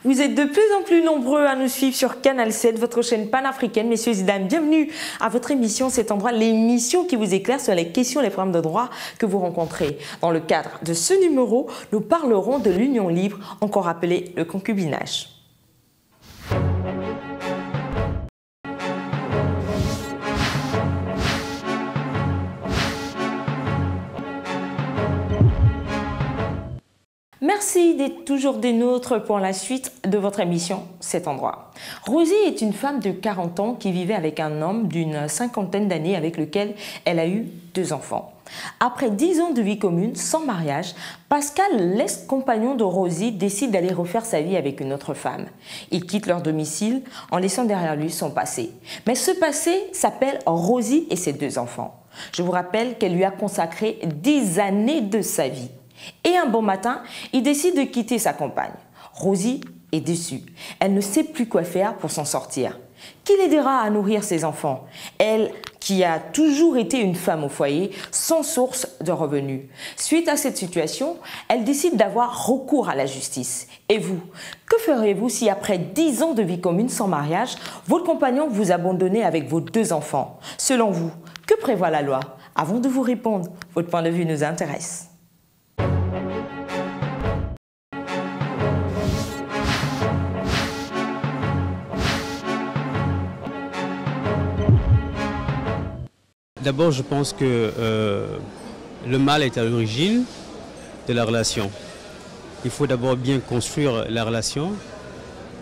Vous êtes de plus en plus nombreux à nous suivre sur Canal 7, votre chaîne panafricaine. Messieurs et dames, bienvenue à votre émission Cet endroit, l'émission qui vous éclaire sur les questions et les problèmes de droit que vous rencontrez. Dans le cadre de ce numéro, nous parlerons de l'union libre, encore appelée le concubinage. Merci d'être toujours des nôtres pour la suite de votre émission Cet endroit. Rosie est une femme de 40 ans qui vivait avec un homme d'une cinquantaine d'années avec lequel elle a eu 2 enfants. Après 10 ans de vie commune sans mariage, Pascal, l'ex-compagnon de Rosie, décide d'aller refaire sa vie avec une autre femme. Il quitte leur domicile en laissant derrière lui son passé. Mais ce passé s'appelle Rosie et ses 2 enfants. Je vous rappelle qu'elle lui a consacré 10 années de sa vie. Et un bon matin, il décide de quitter sa compagne. Rosie est déçue. Elle ne sait plus quoi faire pour s'en sortir. Qui l'aidera à nourrir ses enfants? Elle, qui a toujours été une femme au foyer, sans source de revenus. Suite à cette situation, elle décide d'avoir recours à la justice. Et vous, que ferez-vous si après 10 ans de vie commune sans mariage, votre compagnon vous abandonne avec vos 2 enfants? Selon vous, que prévoit la loi? Avant de vous répondre, votre point de vue nous intéresse. D'abord, je pense que le mal est à l'origine de la relation. Il faut d'abord bien construire la relation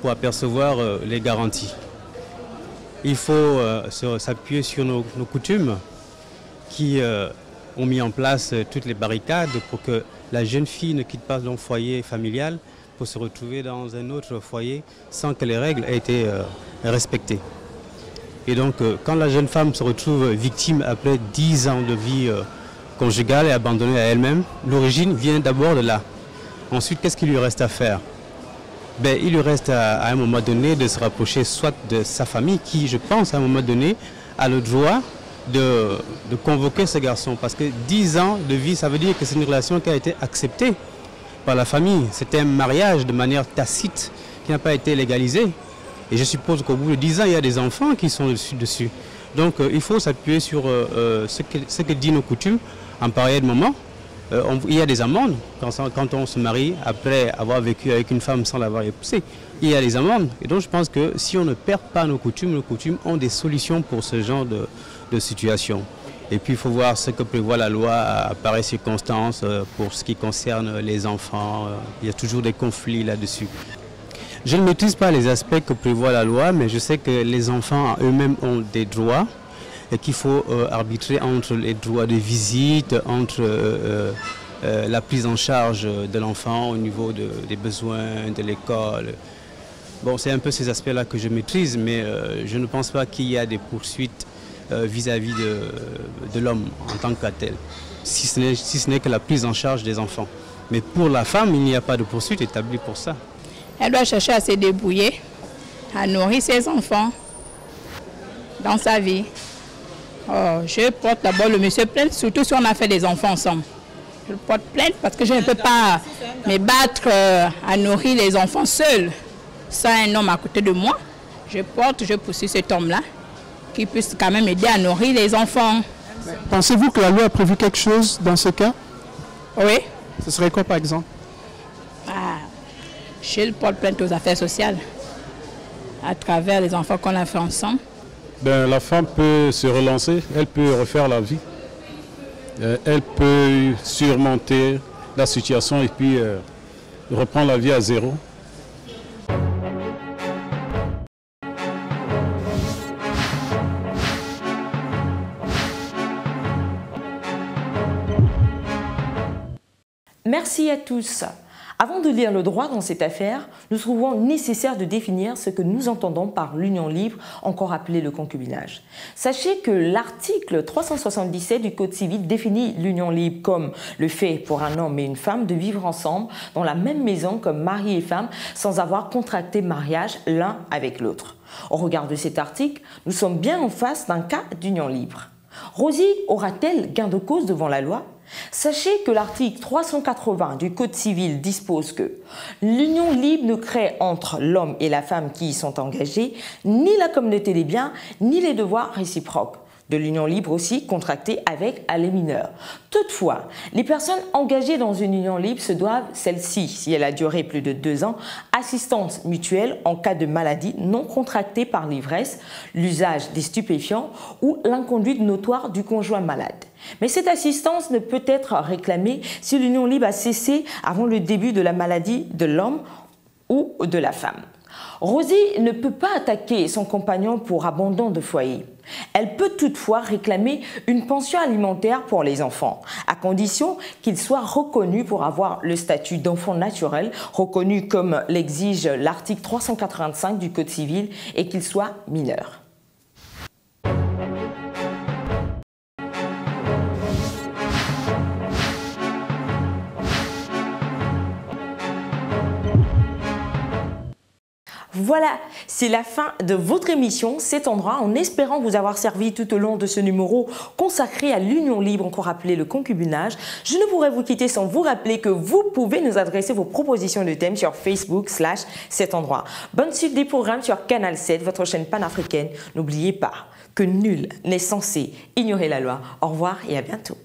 pour apercevoir les garanties. Il faut s'appuyer sur nos coutumes qui ont mis en place toutes les barricades pour que la jeune fille ne quitte pas son foyer familial pour se retrouver dans un autre foyer sans que les règles aient été respectées. Et donc, quand la jeune femme se retrouve victime après 10 ans de vie conjugale et abandonnée à elle-même, l'origine vient d'abord de là. Ensuite, qu'est-ce qu'il lui reste à faire? Il lui reste à un moment donné de se rapprocher soit de sa famille, qui, je pense, à un moment donné, a le droit de convoquer ce garçon. Parce que 10 ans de vie, ça veut dire que c'est une relation qui a été acceptée par la famille. C'était un mariage de manière tacite qui n'a pas été légalisé. Et je suppose qu'au bout de 10 ans, il y a des enfants qui sont dessus. Donc il faut s'appuyer sur ce que disent nos coutumes en pareil moment. Il y a des amendes quand on se marie après avoir vécu avec une femme sans l'avoir épousée. Il y a des amendes. Et donc je pense que si on ne perd pas nos coutumes ont des solutions pour ce genre de situation. Et puis il faut voir ce que prévoit la loi à pareille circonstance pour ce qui concerne les enfants. Il y a toujours des conflits là-dessus. Je ne maîtrise pas les aspects que prévoit la loi, mais je sais que les enfants eux-mêmes ont des droits et qu'il faut arbitrer entre les droits de visite, entre la prise en charge de l'enfant au niveau des besoins de l'école. Bon, c'est un peu ces aspects-là que je maîtrise, mais je ne pense pas qu'il y a des poursuites vis-à-vis de l'homme en tant que tel, si ce n'est que la prise en charge des enfants. Mais pour la femme, il n'y a pas de poursuite établie pour ça. Elle doit chercher à se débrouiller, à nourrir ses enfants dans sa vie. Je porte d'abord le monsieur plainte, surtout si on a fait des enfants ensemble. Je porte plainte parce que je ne peux pas me battre à nourrir les enfants seul, sans un homme à côté de moi. Je poursuis cet homme-là, qui puisse quand même aider à nourrir les enfants. Pensez-vous que la loi a prévu quelque chose dans ce cas? Oui. Ce serait quoi par exemple? Je porte plainte aux affaires sociales à travers les enfants qu'on a fait ensemble. La femme peut se relancer, elle peut refaire la vie. Elle peut surmonter la situation et puis reprendre la vie à zéro. Merci à tous. Avant de lire le droit dans cette affaire, nous trouvons nécessaire de définir ce que nous entendons par l'union libre, encore appelée le concubinage. Sachez que l'article 377 du Code civil définit l'union libre comme le fait pour un homme et une femme de vivre ensemble dans la même maison comme mari et femme sans avoir contracté mariage l'un avec l'autre. Au regard de cet article, nous sommes bien en face d'un cas d'union libre. Rosie aura-t-elle gain de cause devant la loi ? Sachez que l'article 380 du Code civil dispose que l'union libre ne crée entre l'homme et la femme qui y sont engagés ni la communauté des biens ni les devoirs réciproques. De l'union libre aussi contractée avec les mineurs. Toutefois, les personnes engagées dans une union libre se doivent, celle-ci, si elle a duré plus de 2 ans, assistance mutuelle en cas de maladie non contractée par l'ivresse, l'usage des stupéfiants ou l'inconduite notoire du conjoint malade. Mais cette assistance ne peut être réclamée si l'union libre a cessé avant le début de la maladie de l'homme ou de la femme. Rosie ne peut pas attaquer son compagnon pour abandon de foyer. Elle peut toutefois réclamer une pension alimentaire pour les enfants, à condition qu'ils soient reconnus pour avoir le statut d'enfant naturel, reconnu comme l'exige l'article 385 du Code civil, et qu'ils soient mineurs. Voilà, c'est la fin de votre émission Cet endroit, en espérant vous avoir servi tout au long de ce numéro consacré à l'union libre, encore appelé le concubinage. Je ne pourrais vous quitter sans vous rappeler que vous pouvez nous adresser vos propositions de thèmes sur Facebook/Cet endroit. Bonne suite des programmes sur Canal 7, votre chaîne panafricaine. N'oubliez pas que nul n'est censé ignorer la loi. Au revoir et à bientôt.